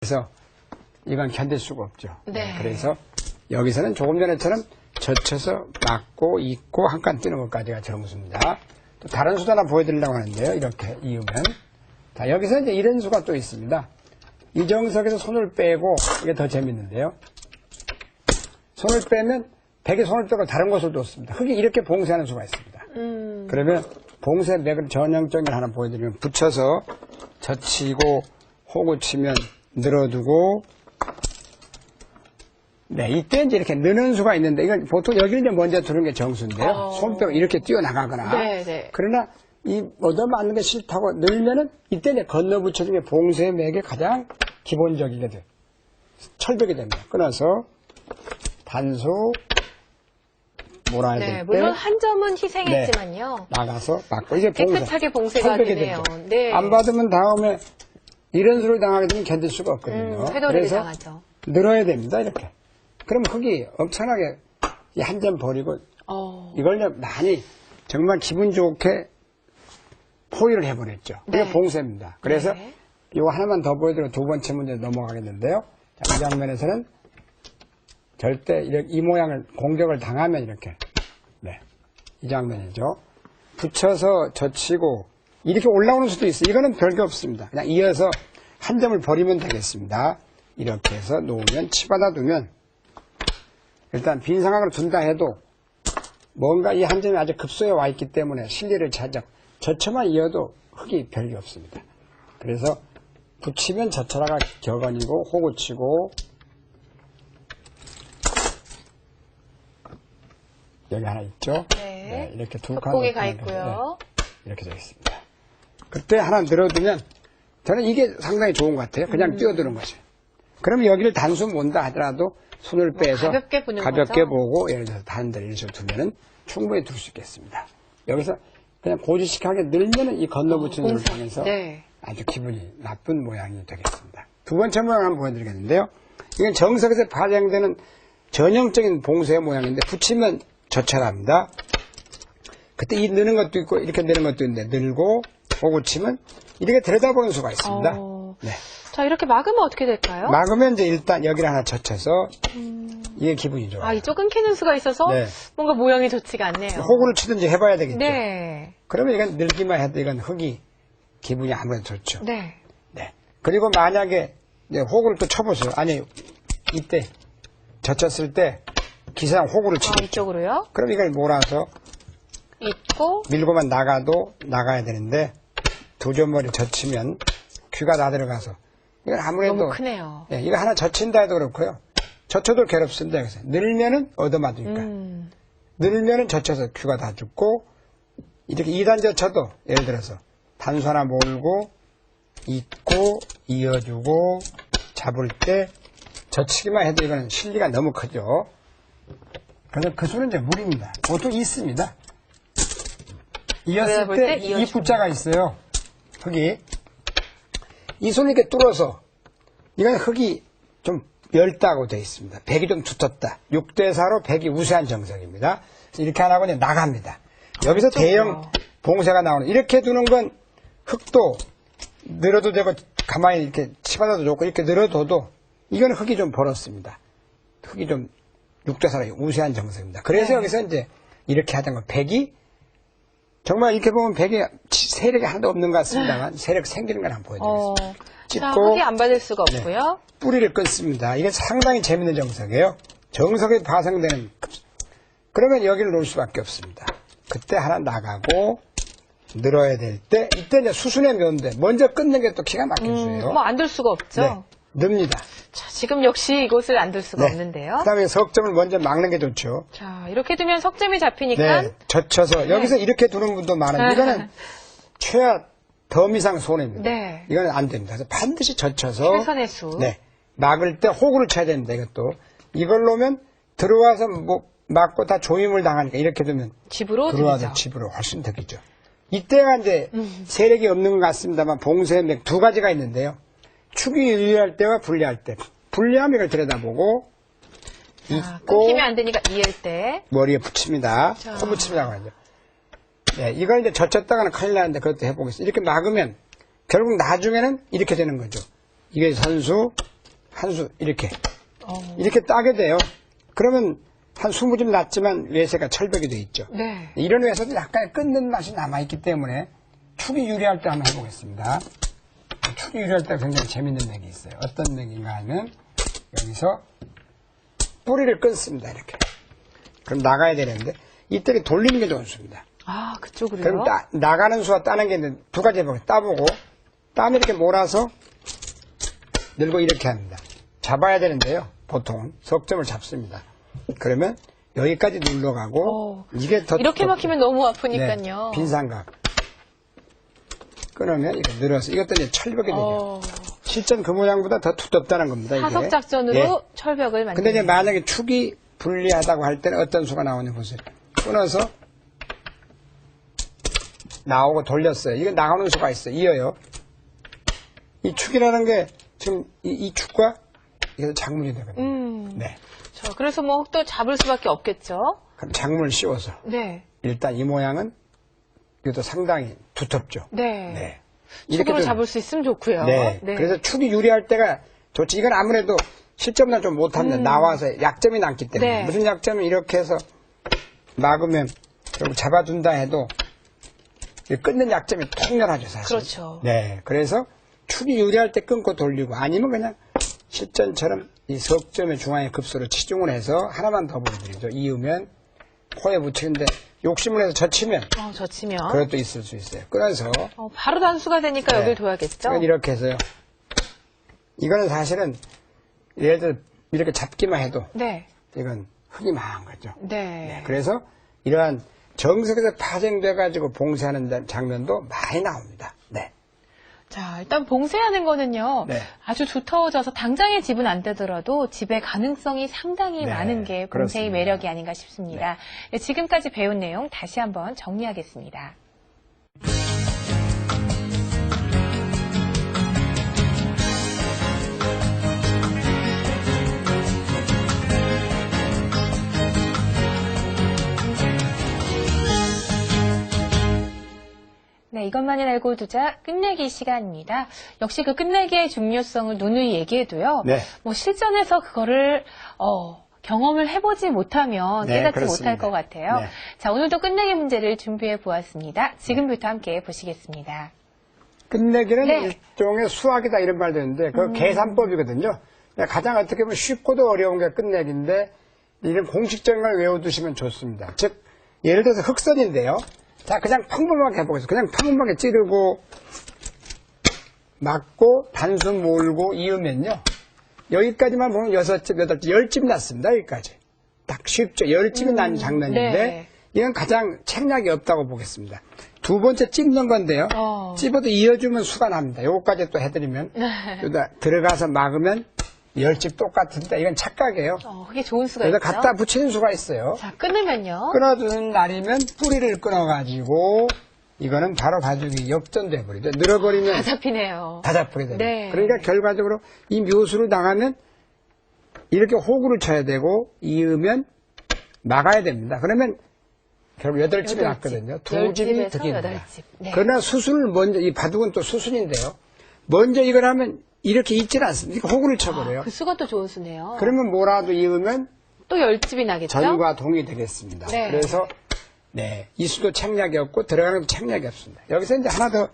그래서 이건 견딜 수가 없죠. 네. 그래서 여기서는 조금 전에처럼 젖혀서 막고 잊고 한 칸 뜨는 것까지가 정수입니다. 또 다른 수도 하나 보여드리려고 하는데요. 이렇게 이으면. 자, 여기서 이제 이런 수가 또 있습니다. 이 정석에서 손을 빼고, 이게 더 재밌는데요. 손을 빼면 백이 손을 빼고 다른 곳을 뒀습니다. 흙이 이렇게 봉쇄하는 수가 있습니다. 그러면 봉쇄 맥을 전형적인 걸 하나 보여드리면 붙여서 젖히고 호구 치면 늘어두고, 네, 이때 이제 이렇게 느는 수가 있는데, 이건 보통 여기를 이제 먼저 두는 게 정수인데요. 손 빼고 이렇게 뛰어나가거나. 네. 그러나 이 얻어맞는 게 싫다고 늘면은 이때 이제 건너 붙여주는 게 봉쇄 맥의 가장 기본적이게 돼요. 철벽이 됩니다. 끊어서 단수 몰아야 될 때. 물론 한 점은 희생했지만요. 네, 나가서 막고 이제 봉쇄. 깨끗하게 봉쇄가 되네요. 네. 안 받으면 다음에 이런 수를 당하게 되면 견딜 수가 없거든요. 회돌이를 그래서 당하죠. 늘어야 됩니다. 이렇게. 그럼 흙이 엄청나게 한 점 버리고 이걸 많이 정말 기분 좋게 포위를 해버렸죠. 그게 네. 봉쇄입니다. 그래서 이거 하나만 더 보여드리고 두 번째 문제 넘어가겠는데요. 자, 이 장면에서는 절대 이 모양을 공격을 당하면 이렇게 이 장면이죠. 붙여서 젖히고 이렇게 올라오는 수도 있어요. 이거는 별게 없습니다. 그냥 이어서 한 점을 버리면 되겠습니다. 이렇게 해서 놓으면 치받아 두면 일단 빈 상황으로 둔다 해도 뭔가 이 한 점이 아주 급소에 와 있기 때문에 실리를 찾아 젖혀만 이어도 흙이 별게 없습니다. 그래서 붙이면 젖혀라가 격언이고 호구 치고 여기 하나 있죠. 네. 이렇게 두 칸. 겉봉이 가 있고요. 이렇게 되어 있습니다. 그때 하나 늘어두면 저는 이게 상당히 좋은 것 같아요. 그냥 뛰어드는 거죠. 그러면 여기를 단수 몬다 하더라도 손을 빼서 가볍게 보는 가볍게 거죠? 보고 예를 들어서 다른 데를 이렇게 두면은 충분히 둘 수 있겠습니다. 여기서 그냥 고지식하게 늘면은 이 건너붙이는 걸 통해서 아주 기분이 나쁜 모양이 되겠습니다. 두 번째 모양 한번 보여드리겠는데요. 이건 정석에서 발행되는 전형적인 봉쇄의 모양인데 붙이면 젖혀랍니다. 그때 이 느는 것도 있고 이렇게 느는 것도 있는데 늘고 호구 치면 이렇게 들여다보는 수가 있습니다. 네. 자, 이렇게 막으면 어떻게 될까요? 막으면 이제 일단 여기를 하나 젖혀서 이게 기분이 좋아요. 이쪽 끊기는 수가 있어서 뭔가 모양이 좋지가 않네요. 호구를 치든지 해봐야 되겠죠. 네. 그러면 이건 늘기만 해도 이건 흙이 기분이 아무래도 좋죠. 네. 그리고 만약에 이제 호구를 또 쳐보세요. 아니 이때 젖혔을 때 기사랑 호구를 치죠. 이쪽으로요? 그럼 이걸 몰아서 있고 밀고만 나가도 나가야 되는데 두 점머리 젖히면 귀가 다 들어가서 이건 아무래도 너무 크네요. 이거 하나 젖힌다 해도 그렇고요. 젖혀도 괴롭습니다. 그래서 늘면은 얻어맞으니까. 늘면은 젖혀서 귀가 다 죽고 이렇게 2단 젖혀도 예를 들어서 단수 하나 몰고 잊고 이어주고 잡을 때 젖히기만 해도 이거는 실리가 너무 크죠. 그래서 그 수는 이제 무리입니다. 보통 있습니다. 이었을 때 이 붙자가 있어요. 흙이. 이 손을 이렇게 뚫어서 이건 흙이 좀 얇다고 되어 있습니다. 백이 좀 두텁다. 6대4로 백이 우세한 정석입니다. 이렇게 안 하고 이제 나갑니다. 여기서 대형 봉쇄가 나오는 이렇게 두는 건 흙도 늘어도 되고 가만히 이렇게 치받아도 좋고 이렇게 늘어둬도 이건 흙이 좀 벌었습니다. 흙이 좀 6대4로 우세한 정석입니다. 그래서 여기서 이제 이렇게 하던 건 백이 정말 이렇게 보면 백이 세력이 하나도 없는 것 같습니다만 세력 생기는 걸 한번 보여드리겠습니다. 자, 흙이 안 받을 수가 없고요. 뿌리를 끊습니다. 이게 상당히 재밌는 정석이에요. 정석에 파생되는 그러면 여기를 놓을 수밖에 없습니다. 그때 하나 나가고 늘어야 될 때 이때 이제 수순에 넣는데 먼저 끊는 게 또 기가 막힌 수예요. 안 들 수가 없죠. 늡니다. 자, 지금 역시 이곳을 안 들 수가 없는데요. 그 다음에 석점을 먼저 막는 게 좋죠. 자, 이렇게 두면 석점이 잡히니까. 젖혀서 여기서 이렇게 두는 분도 많은데 이거는 최하 덤 이상 손해입니다. 이거는 안 됩니다. 그래서 반드시 젖혀서 최선의 수. 막을 때 호구를 쳐야 됩니다. 이것도 이걸 놓으면 들어와서 뭐 막고 다 조임을 당하니까 이렇게 두면 집으로 들어와서 집으로 훨씬 득이죠. 이때가 이제 세력이 없는 것 같습니다만 봉쇄 맥 두 가지가 있는데요. 축이 유리할 때와 불리할 때. 불리하면 이걸 들여다보고 잊고 끊기면 안 되니까 이을 때 머리에 붙입니다. 호붙임이라고 하죠. 이걸 이제 젖혔다가는 큰일 나는데 그것도 해보겠습니다. 이렇게 막으면 결국 나중에는 이렇게 되는 거죠. 이게 선수, 한수, 이렇게. 이렇게 따게 돼요. 그러면 한 20점 낮지만 외세가 철벽이 돼 있죠. 네. 이런 외에서도 약간의 끊는 맛이 남아있기 때문에 축이 유리할 때 한번 해보겠습니다. 축이 유리할 때 굉장히 재밌는 맥이 있어요. 어떤 맥인가 하면 여기서 뿌리를 끊습니다. 이렇게. 그럼 나가야 되는데 이때는 돌리는 게 좋은 수입니다. 아, 그쪽으로요? 그럼 나가는 수와 따는 게 있는데 두 가지 해보고 따보고 따면 이렇게 몰아서 늘고 이렇게 합니다. 잡아야 되는데요. 보통은 석점을 잡습니다. 그러면 여기까지 눌러가고 이게 더 이렇게 막히면 너무 네, 아프니까요. 빈 삼각 끊으면 이렇게 늘어서 이것도 이제 철벽이 되죠. 실전 그 모양보다 더 두텁다는 겁니다. 이게. 사석 작전으로 예. 철벽을 만드는. 근데 이제 만약에 축이 불리하다고 할 때는 어떤 수가 나오냐 보세요. 끊어서 나오고 돌렸어요. 이게 나오는 수가 있어요. 이어요. 이 축이라는 게 지금 이 축과 이게 작물이 되거든요. 네. 그래서 뭐 또 잡을 수밖에 없겠죠. 그럼 작물을 씌워서 네. 일단 이 모양은 이것도 상당히 두텁죠. 네. 네. 축으로 좀- 잡을 수 있으면 좋고요. 네. 그래서 축이 유리할 때가 좋지. 이건 아무래도 실점나 좀 못합니다. 나와서 약점이 남기 때문에. 네. 무슨 약점은 이렇게 해서 막으면 결국 잡아둔다 해도 이 끊는 약점이 통렬하죠, 사실. 그렇죠. 네. 그래서 축이 유리할 때 끊고 돌리고 아니면 그냥 실전처럼 이 석점의 중앙에 급소를 치중을 해서 하나만 더 보여드리죠. 이으면 코에 붙이는데 욕심을 해서 젖히면 젖히면. 그것도 있을 수 있어요. 끊어서 바로 단수가 되니까 네. 여길 둬야겠죠. 이렇게 해서요. 이거는 사실은 예를 들어 이렇게 잡기만 해도 네. 이건 흙이 망한 거죠. 네. 그래서 이러한 정석에서 파생돼가지고 봉쇄하는 장면도 많이 나옵니다. 네. 자, 일단 봉쇄하는 거는요. 네. 아주 두터워져서 당장의 집은 안 되더라도 집의 가능성이 상당히 네, 많은 게 봉쇄의 그렇습니다. 매력이 아닌가 싶습니다. 네, 지금까지 배운 내용 다시 한번 정리하겠습니다. 네, 이것만을 알고 두자 끝내기 시간입니다. 역시 그 끝내기의 중요성을 누누이 얘기해도요. 네. 뭐 실전에서 그거를 경험을 해보지 못하면 네, 깨닫지 그렇습니다. 못할 것 같아요. 네. 자, 오늘도 끝내기 문제를 준비해 보았습니다. 지금부터 함께 보시겠습니다. 끝내기는 네. 일종의 수학이다 이런 말도 있는데 그 계산법이거든요. 가장 어떻게 보면 쉽고도 어려운 게 끝내기인데 이런 공식적인 걸 외워두시면 좋습니다. 즉 예를 들어서 흑선인데요. 자, 그냥 평범하게 해보겠습니다. 그냥 평범하게 찌르고 막고 단순 몰고 이으면요. 여기까지만 보면 6집, 8집, 10집 났습니다. 여기까지. 딱 쉽죠. 10집이 난 장면인데 네. 이건 가장 책략이 없다고 보겠습니다. 두 번째 찝는 건데요. 찝어도 이어주면 수가 납니다. 요거까지 또 해드리면 여기다 들어가서 막으면 10집 똑같은데 이건 착각이에요. 그게 좋은 수가 여기다 있죠. 갖다 붙이는 수가 있어요. 자, 끊으면요. 끊어주는 날이면 뿌리를 끊어가지고 이거는 바로 가죽이 역전돼 버리죠. 늘어버리면 다 잡히네요. 다 잡히게 됩니다. 네. 그러니까 결과적으로 이 묘수를 당하면 이렇게 호구를 쳐야 되고 이으면 막아야 됩니다. 그러면 결국 8집이 났거든요. 2집이 10집에서 득입니다. 8집. 네. 그러나 수순을 먼저, 이 바둑은 또 수순인데요. 먼저 이걸 하면 이렇게 있질 않습니다. 호구를 쳐버려요. 그 수가 또 좋은 수네요. 그러면 뭐라도 이으면 또 10집이 나겠죠? 전과 동이 되겠습니다. 네. 그래서 네, 이 수도 책략이 없고 들어가는 책략이 없습니다. 여기서 이제 하나 더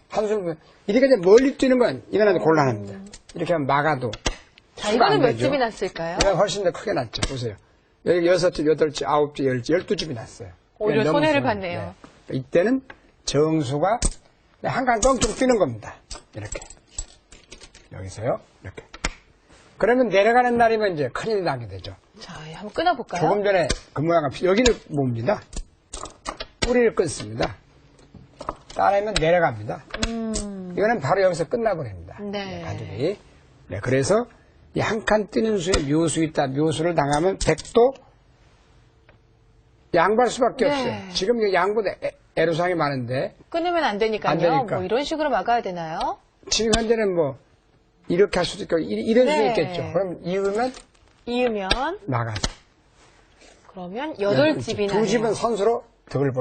한술 이렇게 이제 멀리 뛰는 건 이거는 곤란합니다. 이렇게 하면 막아도 자, 수가 안 이거는 몇 되죠. 집이 났을까요? 이건 훨씬 더 크게 났죠. 보세요. 여기 6집, 8집, 9집, 10집, 12집이 났어요. 오히려 너무 손해를 손해. 봤네요. 네. 이때는 정수가 한 칸 뻥쭉 뛰는 겁니다. 이렇게. 여기서요. 이렇게. 그러면 내려가는 날이면 이제 큰일이 나게 되죠. 자, 한번 끊어볼까요? 조금 전에 그 모양은 여기를 봅니다. 뿌리를 끊습니다. 따라하면 내려갑니다. 이거는 바로 여기서 끝나버립니다. 네. 가죽이. 네, 그래서 이 한 칸 뛰는 수에 묘수 있다. 묘수를 당하면 백도 양보할 수밖에 네. 없어요. 지금 이 양보도 애로사항이 많은데 끊으면 안 되니까요. 안 되니까. 뭐 이런 식으로 막아야 되나요? 지금 현재는 뭐 이렇게 할 수도 있고 이런 수 네. 있겠죠. 그럼 이으면 이으면 나가서 그러면 8집이 나네요. 2집은 선수로 득을 볼